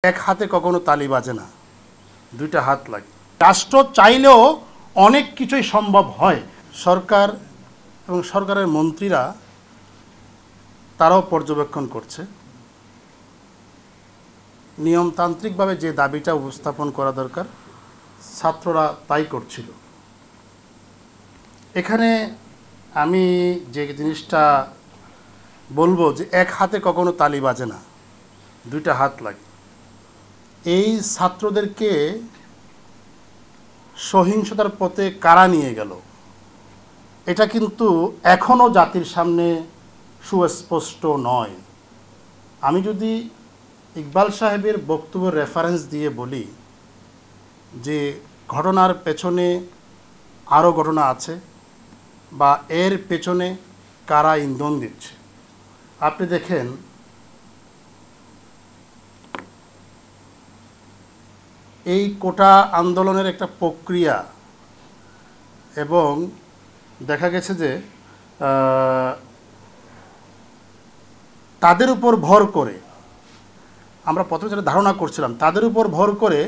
এক হাতে কখনো তালি বাজে না, দুইটা হাত লাগে। রাষ্ট্র চাইলেও অনেক কিছুই সম্ভব হয়। সরকার এবং সরকারের মন্ত্রীরা তারাও পর্যবেক্ষণ করছে। নিয়মতান্ত্রিকভাবে যে দাবিটা উপস্থাপন করা দরকার ছাত্ররা তাই করছিল। এখানে আমি যে জিনিসটা বলবো যে এক হাতে কখনো তালি বাজে না, দুইটা হাত লাগে। এই ছাত্রদেরকে সহিংসতার পথে কারা নিয়ে গেল, এটা কিন্তু এখনও জাতির সামনে সুস্পষ্ট নয়। আমি যদি ইকবাল সাহেবের বক্তব্যের রেফারেন্স দিয়ে বলি যে ঘটনার পেছনে আরও ঘটনা আছে বা এর পেছনে কারা ইন্ধন দিচ্ছে, আপনি দেখেন এই কোটা আন্দোলনের একটা প্রক্রিয়া এবং দেখা গেছে যে তাদের উপর ভর করে, আমরা প্রথমে যেটা ধারণা করছিলাম তাদের উপর ভর করে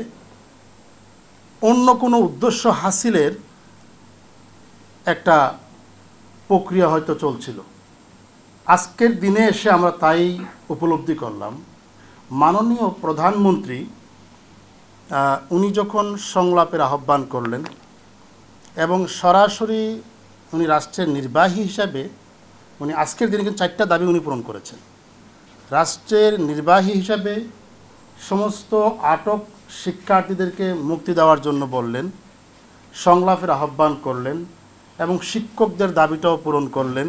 অন্য কোনো উদ্দেশ্য হাসিলের একটা প্রক্রিয়া হয়তো চলছিল। আজকের দিনে এসে আমরা তাই উপলব্ধি করলাম। মাননীয় প্রধানমন্ত্রী উনি যখন সংলাপের আহ্বান করলেন এবং সরাসরি উনি রাষ্ট্রের নির্বাহী হিসাবে উনি আজকের দিনে কিন্তু 4টা দাবি উনি পূরণ করেছেন। রাষ্ট্রের নির্বাহী হিসাবে সমস্ত আটক শিক্ষার্থীদেরকে মুক্তি দেওয়ার জন্য বললেন, সংলাপের আহ্বান করলেন এবং শিক্ষকদের দাবিটাও পূরণ করলেন।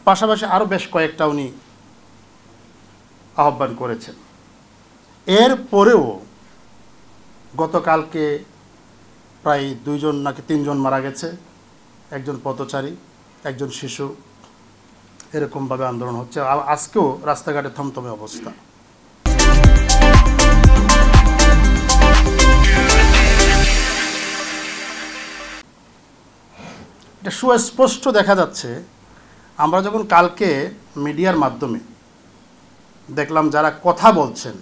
পাশাপাশি আরও বেশ কয়েকটা উনি আহ্বান করেছেন। এর পরেও গতকালকে প্রায় 2জন নাকি 3জন মারা গেছে, একজন পথচারী, একজন শিশু, এরকমভাবে আন্দোলন হচ্ছে। আজকেও রাস্তাঘাটে থমথমে অবস্থা। এটা সুস্পষ্ট দেখা যাচ্ছে। আমরা যখন কালকে মিডিয়ার মাধ্যমে দেখলাম যারা কথা বলছেন,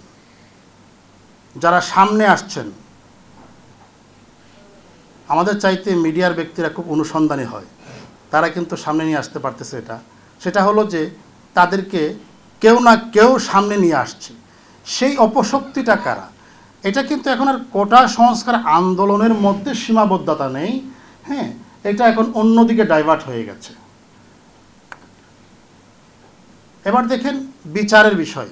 যারা সামনে আসছেন, আমাদের চাইতে মিডিয়ার ব্যক্তিরা খুব অনুসন্ধানী হয়, তারা কিন্তু সামনে নিয়ে আসতে পারতেছে। সেটা হলো যে তাদেরকে কেউ না কেউ সামনে নিয়ে আসছে। সেই অপশক্তিটা কারা? এটা কিন্তু এখন আর কোটা সংস্কার আন্দোলনের মধ্যে সীমাবদ্ধতা নেই। হ্যাঁ, এটা এখন অন্যদিকে ডাইভার্ট হয়ে গেছে। এবার দেখেন বিচারের বিষয়।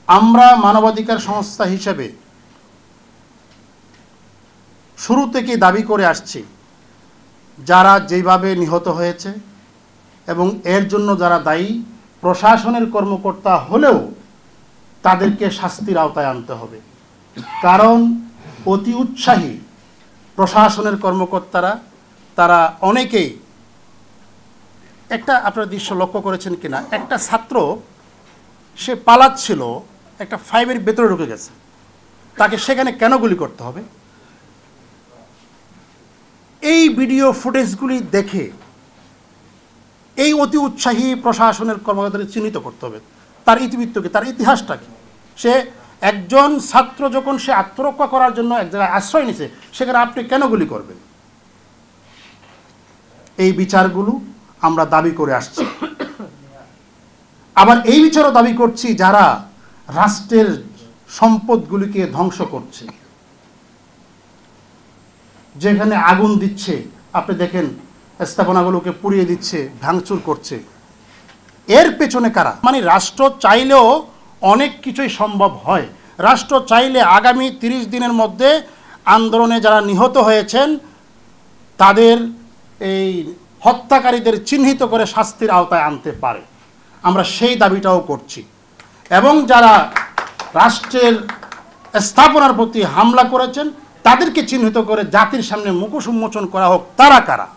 আমরা মানবাধিকার সংস্থা হিসেবে শুরু থেকেই দাবি করে আসছি, যারা যেভাবে নিহত হয়েছে এবং এর জন্য যারা দায়ী প্রশাসনের কর্মকর্তা হলেও তাদেরকে শাস্তির আওতায় আনতে হবে। কারণ অতি উৎসাহী প্রশাসনের কর্মকর্তারা, তারা অনেকেই, একটা আপনারা দৃশ্য লক্ষ্য করেছেন কিনা, একটা ছাত্র সে পালাচ্ছিল, একটা 5-এর ভেতরে ঢুকে গেছে, তাকে সেখানে কেন গুলি করতে হবে? এই ভিডিও ফুটেজগুলি দেখে এই অতি উৎসাহী প্রশাসনের কর্মকর্তাদের চিহ্নিত করতে হবে, তার ইতিবৃত্ত কি, তার ইতিহাসটা কি। সে একজন ছাত্র যখন সে আত্মরক্ষা করার জন্য এক জায়গায় আশ্রয় নিছে, সেখানে আপনি কেন গুলি করবেন? এই বিচারগুলো আমরা দাবি করে আসছি। আবার এই বিচারও দাবি করছি যারা রাষ্ট্রের সম্পদগুলিকে ধ্বংস করছে, যেখানে আগুন দিচ্ছে, আপনি দেখেন স্থাপনাগুলোকে পুড়িয়ে দিচ্ছে, ভাঙচুর করছে, এর পেছনে কারা? মানে রাষ্ট্র চাইলেও অনেক কিছুই সম্ভব হয়। রাষ্ট্র চাইলে আগামী 30 দিনের মধ্যে আন্দোলনে যারা নিহত হয়েছেন তাদের এই হত্যাকারীদের চিহ্নিত করে শাস্তির আওতায় আনতে পারে। আমরা সেই দাবিটাও করছি। এবং যারা রাষ্ট্রের স্থাপনার প্রতি হামলা করেছেন তাদেরকে চিহ্নিত করে জাতির সামনে মুখোশ উন্মোচন করা হোক, তারা কারা।